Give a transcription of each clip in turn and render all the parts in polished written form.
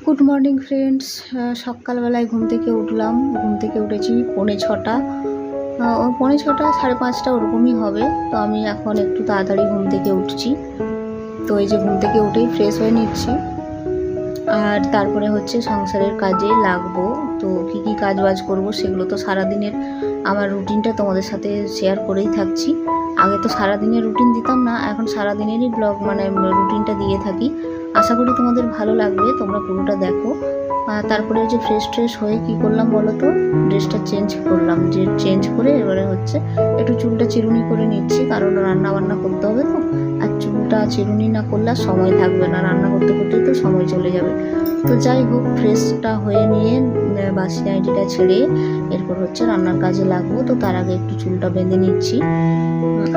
Good morning friends. সকালবেলায় ঘুম থেকে উঠলাম। ঘুম থেকে উঠেছি 6:45। ও 6:45 5:30 ওরকমই হবে। তো আমি এখন একটু তাড়াতাড়ি ঘুম থেকে উঠছি। তো এই যে ঘুম থেকে উঠেই ফ্রেশ হয়ে নিচ্ছি, আর তারপরে হচ্ছে সংসারের কাজে লাগবো। তো কী কী কাজ বাজ করবো সেগুলো তো সারাদিনের আমার রুটিনটা তোমাদের সাথে শেয়ার করেই থাকছি। আগে তো সারাদিনের রুটিন দিতাম না, এখন সারাদিনেরই ব্লগ রুটিনটা দিয়ে থাকি। আশা করি তোমাদের ভালো লাগবে, তোমরা পুরোটা দেখো। তারপরে যে ফ্রেশ হয়ে কি করলাম বলো তো, ড্রেসটা চেঞ্জ করলাম। চেঞ্জ করে এবারে হচ্ছে একটু চুলটা চিরুনি করে নিচ্ছি, কারণ রান্না বান্না করতে হবে তো। আর চুলটা চিরুনি না করলে সময় থাকবে না, রান্না করতে করতেই তো সময় চলে যাবে। তো যাই হোক, ফ্রেশটা হয়ে নিয়ে বাসি নাইটিটা ছেড়ে এরপর হচ্ছে রান্নার কাজে লাগবো। তো তার আগে একটু চুলটা বেঁধে নিচ্ছি।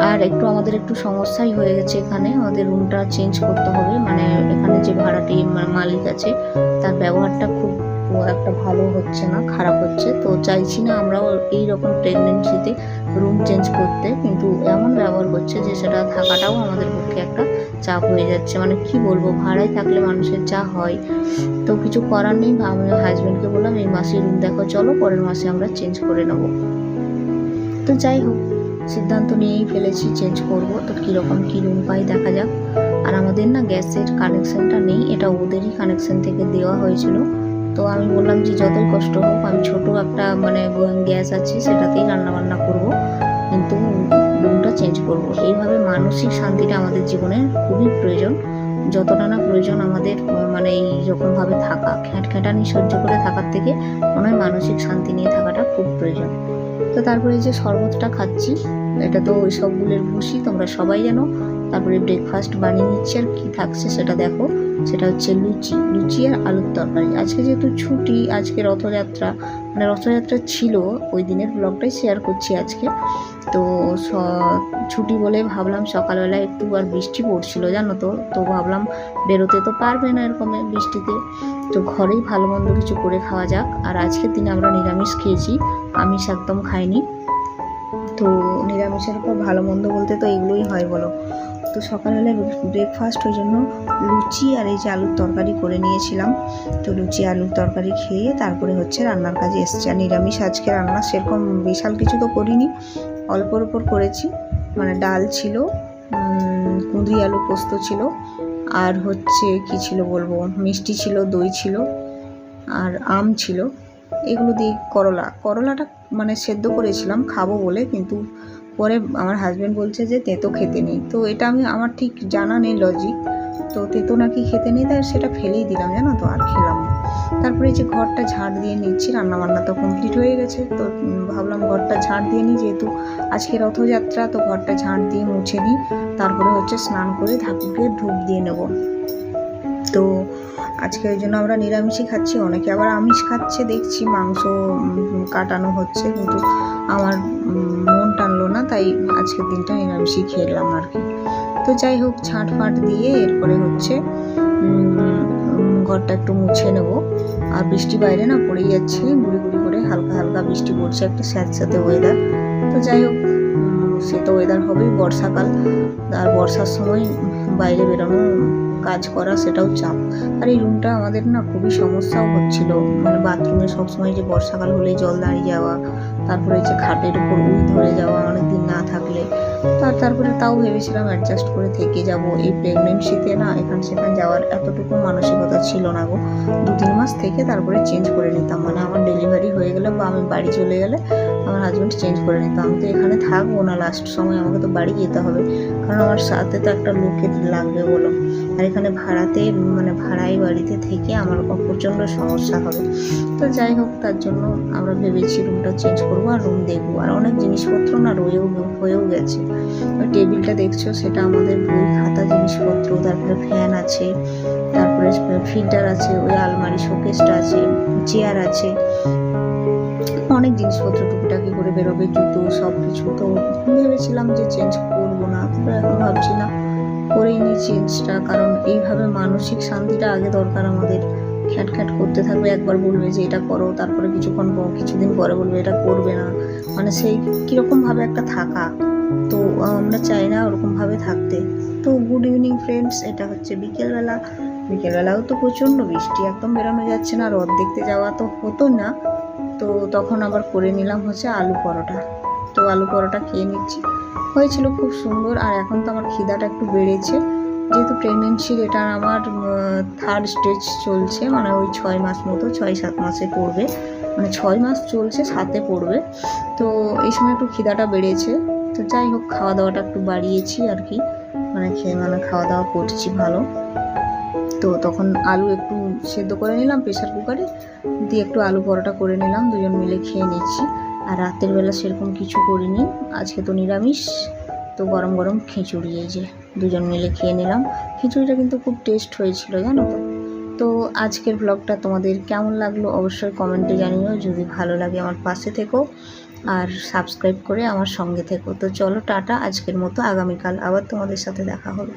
আর আমাদের একটু সমস্যাই হয়ে গেছে এখানে, আমাদের রুমটা চেঞ্জ করতে হবে। এখানে যে ভাড়াটি মালিক আছে তার ব্যবহারটা খুব একটা ভালো হচ্ছে না, খারাপ হচ্ছে। তো চাইছি না আমরাও এইরকম প্রেগনেন্সিতে রুম চেঞ্জ করতে, কিন্তু এমন ব্যবহার করছে যে সেটা থাকাটাও আমাদের পক্ষে একটা চাপ হয়ে যাচ্ছে। কি বলবো, ভাড়ায় থাকলে মানুষের যা হয়। তো কিছু করার নেই। আমি হাজব্যান্ডকে বললাম এই মাসে রুম দেখো, চলো পরের মাসে আমরা চেঞ্জ করে নেব। তো যাই হোক, সিদ্ধান্ত নিয়েই ফেলেছি চেঞ্জ করব। তো কীরকম কী রুম পাই দেখা যাক। আর আমাদের না গ্যাসের কানেকশানটা নেই, এটা ওদেরই কানেকশান থেকে দেওয়া হয়েছিল। তো আমি বললাম যে যতই কষ্ট হোক আমি ছোটো একটা গ্যাস আছে সেটাতেই রান্নাবান্না করব, কিন্তু রুমটা চেঞ্জ করব। এইভাবে মানসিক শান্তিটা আমাদের জীবনের খুবই প্রয়োজন। যতটা না প্রয়োজন আমাদের এই রকমভাবে থাকা, খ্যাটখ্যাটানি সহ্য করে থাকার থেকে মনে হয় মানসিক শান্তি নিয়ে থাকাটা খুব প্রয়োজন। তো তারপরে যে শরবতটা খাচ্ছি, এটা তো ওই সবগুলোর ভুসি, তোমরা সবাই জানো। তারপরে ব্রেকফাস্ট বানিয়ে নিচ্ছি, আর কি থাকছে সেটা দেখো। সেটা হচ্ছে লুচি আর আলুর তরকারি। আজকে যেহেতু ছুটি, আজকে রথযাত্রা, রথযাত্রা ছিল, ওই দিনের ব্লগটাই শেয়ার করছি আজকে। তো ছুটি বলে ভাবলাম, সকালবেলা একটু আর বৃষ্টি পড়ছিল জানো তো ভাবলাম বেরোতে তো পারবে না এরকম বৃষ্টিতে, তো ঘরেই ভালো মন্দ কিছু করে খাওয়া যাক। আর আজকের দিনে আমরা নিরামিষ খেয়েছি, আমিষ একদম খাইনি। তো নিরামিষের উপর ভালো মন্দ বলতে তো এগুলোই হয় বলো। তো সকালবেলা ব্রেকফাস্ট ওই জন্য লুচি আর এই যে আলুর তরকারি করে নিয়েছিলাম। তো লুচি আলুর তরকারি খেয়ে তারপরে হচ্ছে রান্নার কাজে এসছি। আর নিরামিষ আজকে রান্না সেরকম বিশাল কিছু তো করিনি, অল্পর উপর করেছি। ডাল ছিল, কুঁদরি আলু পোস্ত ছিল, আর হচ্ছে কি ছিল বলবো, মিষ্টি ছিল, দই ছিল, আর আম ছিল। এগুলো দিয়ে করলাটা সেদ্ধ করেছিলাম খাবো বলে, কিন্তু পরে আমার হাজব্যান্ড বলছে যে তেতো খেতে নেই। তো এটা আমার ঠিক জানা নেই লজিক, তো তেতো নাকি খেতে নেই, তাই সেটা ফেলেই দিলাম জানো তো, আর খেলাম না। তারপরে যে ঘরটা ঝাড় দিয়ে নিচ্ছি, রান্নাবান্না তো কমপ্লিট হয়ে গেছে। তো ভাবলাম ঘরটা ঝাড় দিয়ে নিই, যেহেতু আজকে রথযাত্রা, তো ঘরটা ঝাড় দিয়ে মুছে নিই। তারপরে হচ্ছে স্নান করে ঠাকুরকে ধূপ দিয়ে নেব। তো আজকে ওই জন্য আমরা নিরামিষই খাচ্ছি। অনেকে আবার আমিষ খাচ্ছে দেখছি, মাংস কাটানো হচ্ছে, কিন্তু আমার মন টানলো না, তাই আজকের দিনটা নিরামিষই খেলাম আর কি। তো যাই হোক, ছাঁট ফাঁট দিয়ে এরপরে হচ্ছে ঘরটা একটু মুছে নেব। আর বৃষ্টি বাইরে না পড়েই যাচ্ছে, গুড়ি গুড়ি করে হালকা হালকা বৃষ্টি পড়ছে, একটা স্যাঁতস্যাঁতে ওয়েদার। তো যাই হোক, সে তো ওয়েদার হবেই, বর্ষাকাল, আর বর্ষার সময় বাইরে বেরোনো, কাজ করা, সেটাও চাপ। আর এই রুমটা আমাদের না খুবই সমস্যাও হচ্ছিল, বাথরুমে সবসময় যে বর্ষাকাল হলে জল দাঁড়িয়ে যাওয়া, তারপরে যে খাটের উপর উই ধরে যাওয়া অনেকদিন না থাকলে। তারপরে তাও ভেবেছিলাম অ্যাডজাস্ট করে থেকে যাব। এই প্রেগনেন্সিতে না এখান সেখান যাওয়ার এতটুকু মানসিকতা ছিল না গো। 2-3 মাস থেকে তারপরে চেঞ্জ করে নিতাম, আমার ডেলিভারি হয়ে গেলে বা আমি বাড়ি চলে গেলে আমার হাজব্যান্ড চেঞ্জ করে নিতাম। আমি তো এখানে থাকবো না, লাস্ট সময় আমাকে তো বাড়ি যেতে হবে, কারণ আমার সাথে তো একটা লোকের লাগবে বলো। আর এখানে ভাড়াতে ভাড়াই বাড়িতে থেকে আমার প্রচণ্ড সমস্যা হবে। তো যাই হোক, তার জন্য আমরা ভেবেছি রুমটা চেঞ্জ করবো আর রুম দেখবো। আর অনেক জিনিসপত্র না হয়েও গেছে। ওই টেবিলটা দেখছো, সেটা আমাদের বই খাতা জিনিসপত্র, তারপরে ফ্যান আছে, তারপরে ফিল্টার আছে, ওই আলমারি শোকেসটা আছে, চেয়ার আছে, অনেক জিনিসপত্র টুকিটাকি করে বেরোবে, জুতো, সব কিছু। তো ভেবেছিলাম যে চেঞ্জ করবো না, তো এখন ভাবছি না, করেই নি চেঞ্জটা, কারণ এইভাবে মানসিক শান্তিটা আগে দরকার আমাদের। খ্যাট করতে থাকবে, একবার বলবে যে এটা করো, তারপরে কিছুদিন পরে বলবে এটা করবে না, সেই কীরকমভাবে একটা থাকা। তো আমরা চাই না ওরকমভাবে থাকতে। তো গুড ইভিনিং ফ্রেন্ডস, এটা হচ্ছে বিকেলবেলা। বিকেলবেলাও তো প্রচণ্ড বৃষ্টি, একদম বেরোনো যাচ্ছে না, রথ দেখতে যাওয়া তো হতো না। তো তখন আবার করে নিলাম হচ্ছে আলু পরোটা। তো আলু পরোটা খেয়ে নিচ্ছি, হয়েছিল খুব সুন্দর। আর এখন তো আমার খিদাটা একটু বেড়েছে, যেহেতু প্রেগনেন্সির এটা আমার 3rd স্টেজ চলছে, মানে ওই 6 মাস মতো, 6-7 মাসে পড়বে, মানে 6 মাস চলছে, 7-এ পড়বে। তো এই সময় একটু খিদাটা বেড়েছে। তো যাই হোক, খাওয়া দাওয়াটা একটু বাড়িয়েছি আর কি, মানে খাওয়া দাওয়া করছি ভালো। তো তখন আলু একটু সেদ্ধ করে নিলাম প্রেশার কুকারে, দিয়ে একটু আলু পরোটা করে নিলাম, দুজন মিলে খেয়ে নিচ্ছি। আর রাতের বেলা সেরকম কিছু করিনি, আজকে তো নিরামিষ। তো গরম গরম খিচুড়ি, এই যে দুজন মিলে খেয়ে নিলাম। খিচুড়িটা কিন্তু খুব টেস্ট হয়েছিল, জানো তো। তো আজকের ব্লগটা তোমাদের কেমন লাগলো অবশ্যই কমেন্টে জানিও। যদি ভালো লাগে আমার পাশে থেকো, আর সাবস্ক্রাইব করে আমার সঙ্গে থেকো। তো চলো টাটা, আজকের মতো, আগামীকাল আবার তোমাদের সাথে দেখা হবে।